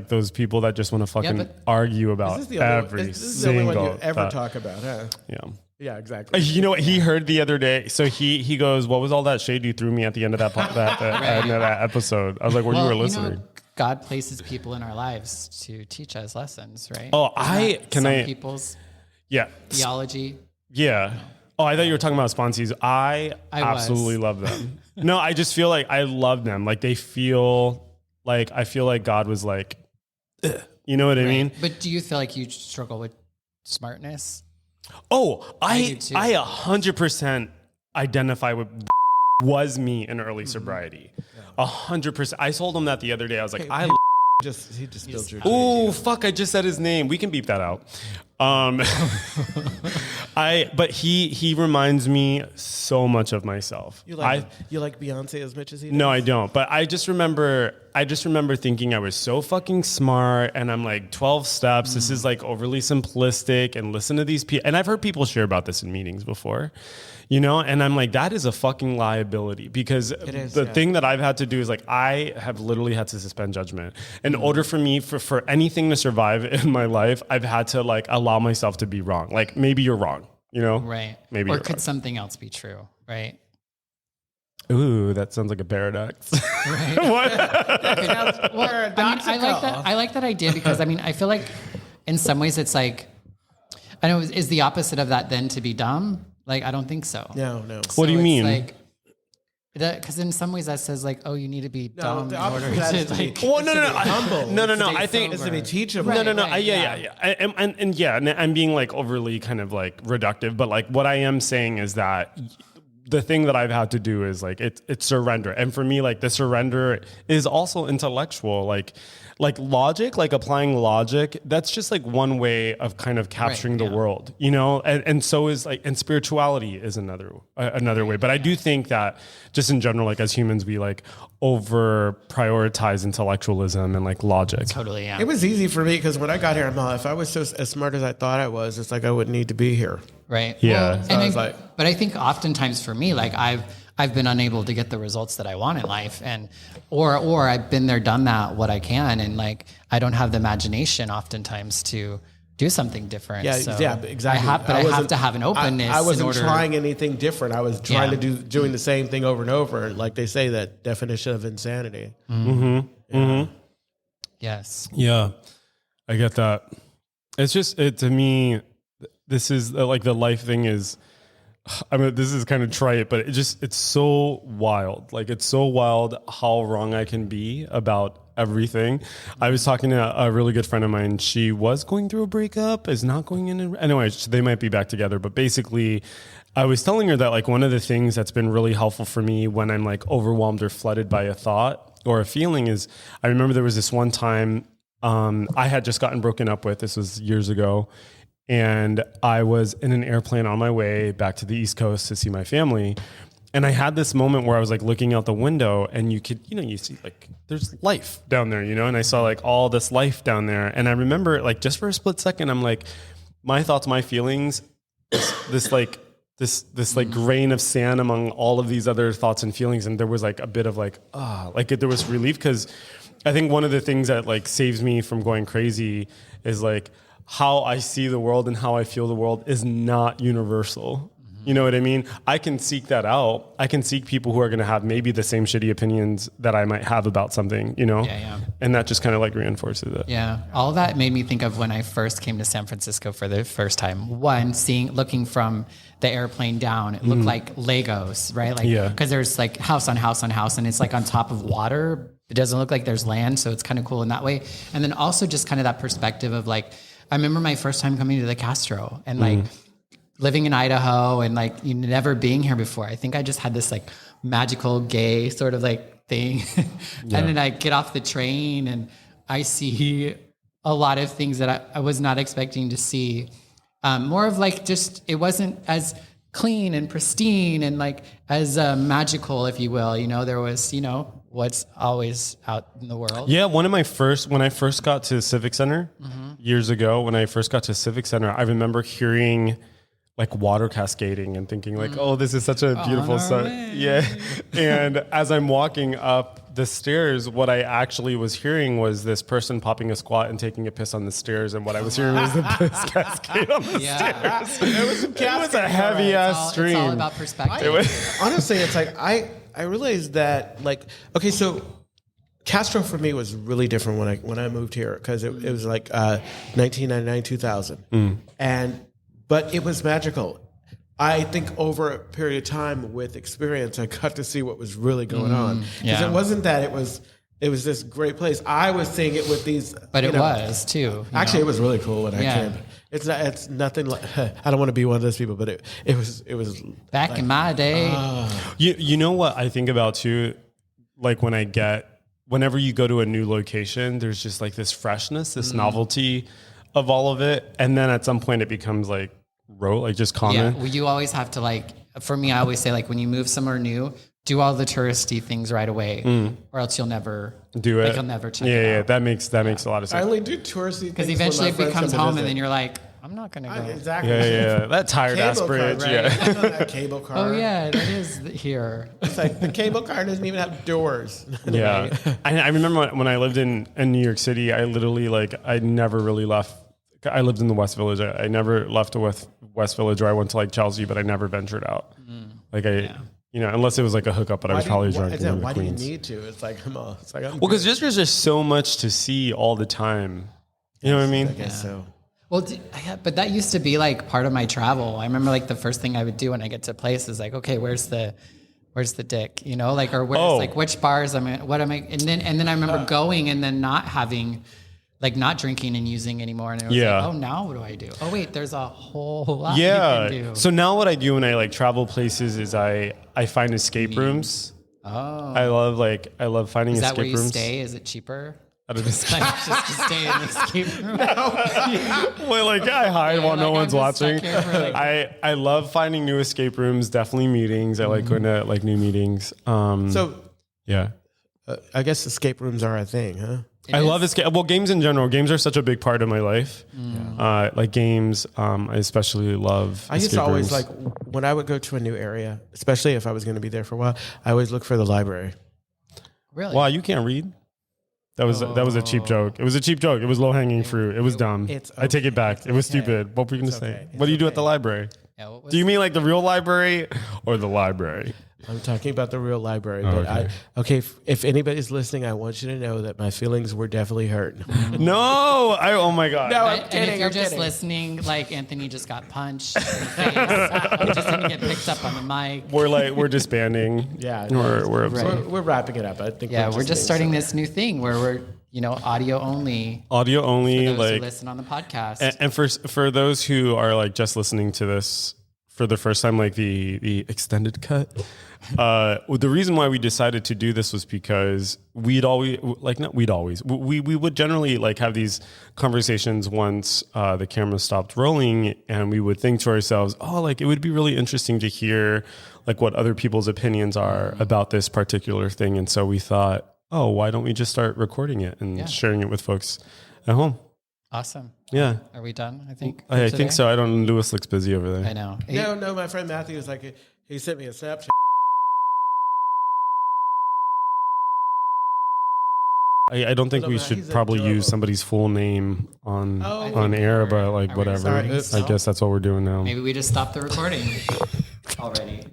those people that just want to fucking argue about this is the single only one you ever talk about, huh? Yeah. Yeah, exactly. You know what he heard the other day? So he goes, "What was all that shade you threw me at the end of that that episode?" I was like, "Well, you were listening." You know, God places people in our lives to teach us lessons, right? Oh, some people's theology. Yeah. Oh, I thought you were talking about sponsees. I absolutely love them. No, I just feel like I love them. Like they feel like I feel like God was like, ugh. You know what I mean? But do you feel like you struggle with smartness. Oh, I do too. 100% identify with was me in early sobriety. 100%. I told him that the other day. I was like, I He just spilled your oh fuck! I just said his name. We can beep that out. But he reminds me so much of myself. You like Beyonce as much as he does? No, I don't. But I just remember thinking I was so fucking smart, and I'm like 12 steps. This is like overly simplistic, and listen to these people. And I've heard people share about this in meetings before, you know. And I'm like, that is a fucking liability, because the thing that I've had to do is like I have literally had to suspend judgment in order for me for anything to survive in my life. I've had to like allow myself to be wrong. Like maybe you're wrong, you know, Right. Maybe or you're could wrong. something else be true? Right. Ooh, that sounds like a paradox. Right. I like that idea because I feel like in some ways it's like, I know is the opposite of that then to be dumb? Like, I don't think so. No. What do you it's mean? Like, because in some ways that says like, oh, you need to be dumb in order to like. Well, no. Humble. No. I think It's to be teachable. Right. No. And I'm being like overly kind of like reductive, but like what I am saying is that the thing that I've had to do is like it's surrender, and for me, like the surrender is also intellectual, like logic, like applying logic. That's just like one way of kind of capturing the world, you know. And so is like, and spirituality is another way. But I do think that just in general, like as humans, we like over prioritize intellectualism and like logic. Totally, yeah. It was easy for me because when I got here, if I was so as smart as I thought I was, it's like I wouldn't need to be here. Right. Yeah. Well, So I was like, but I think oftentimes for me, like I've been unable to get the results that I want in life, and or I've been there, done that, what I can, and like I don't have the imagination oftentimes to do something different. yeah, So exactly. I have to have an openness. I wasn't in order, trying anything different. I was trying to doing the same thing over and over. Like they say, that definition of insanity. Yes. Yeah, I get that. It's just to me, this is like the life thing is. I mean, this is kind of trite, but it's so wild. Like it's so wild how wrong I can be about everything. I was talking to a really good friend of mine. She was going through a breakup, is not going in. Anyway, they might be back together. But basically, I was telling her that like one of the things that's been really helpful for me when I'm like overwhelmed or flooded by a thought or a feeling is, I remember there was this one time I had just gotten broken up with. This was years ago. And I was in an airplane on my way back to the East Coast to see my family. And I had this moment where I was like looking out the window and you see like there's life down there, you know, and I saw like all this life down there. And I remember like just for a split second, I'm like, my thoughts, my feelings, this grain of sand among all of these other thoughts and feelings. And there was like a bit of like, there was relief. Cause I think one of the things that like saves me from going crazy is like, how I see the world and how I feel the world is not universal. You know what I mean? I can seek that out. I can seek people who are going to have maybe the same shitty opinions that I might have about something, you know? Yeah. And that just kind of like reinforces it. Yeah. All of that made me think of when I first came to San Francisco for the first time. One, looking from the airplane down, it looked like Legos, right? Like, Yeah. because there's like house on house on house and it's like on top of water. It doesn't look like there's land. So it's kind of cool in that way. And then also just kind of that perspective of like, I remember my first time coming to the Castro and like living in Idaho and like never being here before. I think I just had this like magical gay sort of like thing. And then I get off the train and I see a lot of things that I was not expecting to see. More of like just, it wasn't as clean and pristine and like as magical, if you will. You know, there was, you know, what's always out in the world. Yeah, when I first got to Civic Center years ago, I remember hearing like water cascading and thinking like, oh, this is such a beautiful sight. Yeah. And as I'm walking up the stairs, what I actually was hearing was this person popping a squat and taking a piss on the stairs. And what I was hearing was the piss cascade on the stairs. It was a heavy ass stream. It's all about perspective. Honestly, it's like I realized that like, okay, so Castro for me was really different when I moved here because it was like 1999, 2000. But it was magical. I think over a period of time with experience, I got to see what was really going on. Because it wasn't that it was it was this great place. I was seeing it with these, But it was too. Actually, it was really cool when I Yeah. came. It's nothing like. I don't want to be one of those people, but it was Back in my day. You know what I think about too, like whenever you go to a new location, there's just like this freshness, this novelty of all of it, and then at some point it becomes like just common. Yeah, well, you always have to like. For me, I always say like when you move somewhere new, do all the touristy things right away, or else you'll never Do it. Like you'll never check it Yeah, out. that makes a lot of I sense. only do touristy things Because eventually when my it becomes friends come to home, visit. and then you're like, I'm not gonna go. Exactly. Yeah, that tired ass Cable car, bridge. right? Yeah. You know that cable car. Oh yeah, it is here. It's like the cable car doesn't even have doors. Yeah. I remember when I lived in New York City, I literally I never really left. I lived in the West Village. I never left to West Village, or I went to like Chelsea, but I never ventured out. Unless it was like a hookup, but I was probably drunk. Why do you need to? It's like, come on. It's like, Well, because there's just so much to see all the time. You know what I mean? I guess so. Well, but that used to be like part of my travel. I remember like the first thing I would do when I get to a place is like, okay, where's the dick? You know, like, or where's like which bars what am I? And then I remember going and then not having, like not drinking and using anymore. And it was like, oh, now what do I do? Oh wait, there's a whole lot you can do. So now what I do when I like travel places is I find escape rooms. Oh, I love finding is that escape where you rooms. stay? Is it cheaper? I don't just Like just to stay in the escape room? well, like I hide while no like, one's I'm just stuck watching. here for, like- I love finding new escape rooms. Definitely meetings. I like going to like new meetings. So Yeah. I guess escape rooms are a thing, huh? I love escape. Well, games in general. Games are such a big part of my life. Like games, I especially love. I used to escape always rooms. like when I would go to a new area, especially if I was going to be there for a while. I always look for the library. Really? Wow, you can't read. That was a cheap joke. It was a cheap joke. It was low hanging fruit. It was dumb. I take it back. It was stupid. What were you gonna say? okay. What do you do at the library? Yeah, what was Do you mean like the real library or the library? I'm talking about the real library. Oh, But if anybody's listening, I want you to know that my feelings were definitely hurt. No, oh my god. No, And if you're I'm just kidding. listening, like Anthony just got punched in the face. He just didn't get picked up on the mic. We're disbanding. Yeah, we're upset. we're wrapping it up. I think. Yeah, we're just starting this new thing where we're, audio only. Audio only, Those who like, listen on the podcast. and for those who are like just listening to this for the first time, like the extended cut. The reason why we decided to do this was because we would generally like have these conversations once the camera stopped rolling, and we would think to ourselves, oh, like it would be really interesting to hear like what other people's opinions are about this particular thing. And so we thought, oh, why don't we just start recording it and sharing it with folks at home? Awesome. Yeah. Are we done? I think. I think so. I don't. Lewis looks busy over there. I know. No. My friend Matthew was like, he sent me a Snapchat. I don't think we should he's probably adorable. use somebody's full name on air, but like Are we whatever. starting I still? guess that's what we're doing now. Maybe we just stopped the recording already.